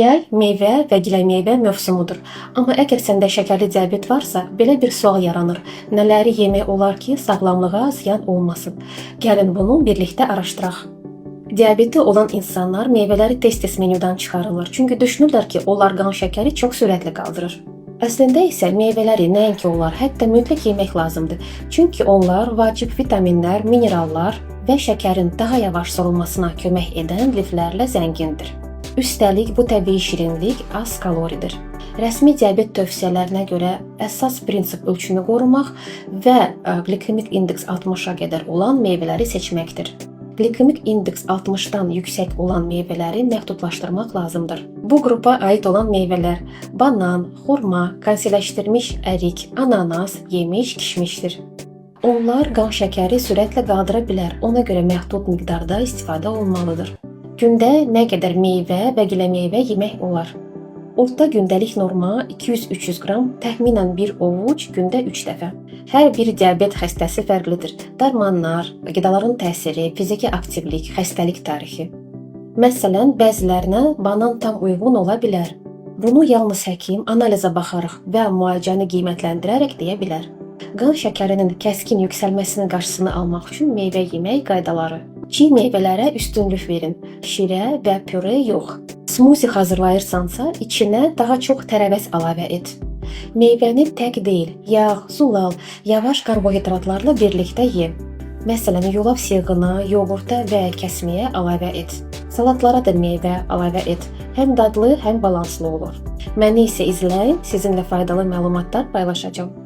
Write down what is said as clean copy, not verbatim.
Yay, meyvə və giləmeyvə mövsumudur. Amma əgər səndə şəkərli diabet varsa, belə bir sual yaranır. Nələri yemək olar ki, sağlamlığa ziyan olmasın? Gəlin bunu birlikdə araşdıraq. Diabeti olan insanlar meyvələri tez-tez menyudan çıxarırlar. Çünki düşünürlər ki, onlar qan şəkəri çox sürətli qaldırır. Əslində isə meyvələri nəinki onlar, hətta mütləq yemək lazımdır. Çünki onlar vacib vitaminlər, minerallar və şəkərin daha yavaş sorulmasına kömək edən liflərlə zəngindir. Üstəlik, bu təbii şirinlik az kaloridir. Rəsmi diabet tövsiyələrinə görə əsas prinsip ölçünü qorumaq və glikemik indeks 60-a qədər olan meyvələri seçməkdir. Glikemik indeks 60-dan yüksək olan meyvələri məhdudlaşdırmaq lazımdır. Bu qrupa aid olan meyvələr banan, xurma, konservləşdirilmiş ərik, ananas, yemiş, kişmişdir. Onlar qan şəkəri sürətlə qaldıra bilər, ona görə məhdud miqdarda istifadə olunmalıdır. Gündə nə qədər meyvə və giləmeyvə yemək olar? Orta gündəlik norma 200-300 qram, təxminən bir ovuc gündə 3 dəfə. Hər bir diabet xəstəsi fərqlidir. Dərmanlar, qidaların təsiri, fiziki aktivlik, xəstəlik tarixi. Məsələn, bəzilərinə banan tam uyğun ola bilər. Bunu yalnız həkim analizə baxaraq və müalicəni qiymətləndirərək deyə bilər. Qan şəkərinin kəskin yüksəlməsinin qarşısını almaq üçün meyvə yemək qaydaları. Çiy meyvələrə üstünlük verin, şirə və püre yox. Smuzi hazırlayırsansa, içinə daha çox tərəvəz əlavə et. Meyvəni tək deyil, yağ, zulal, yavaş karbohidratlarla birlikdə ye. Məsələn, yulaf siyğına, yoğurta və kəsmiyə əlavə et. Salatlara da meyvə əlavə et. Həm dadlı, həm balanslı olur. Məni isə izləyin, sizinlə faydalı məlumatlar paylaşacağım.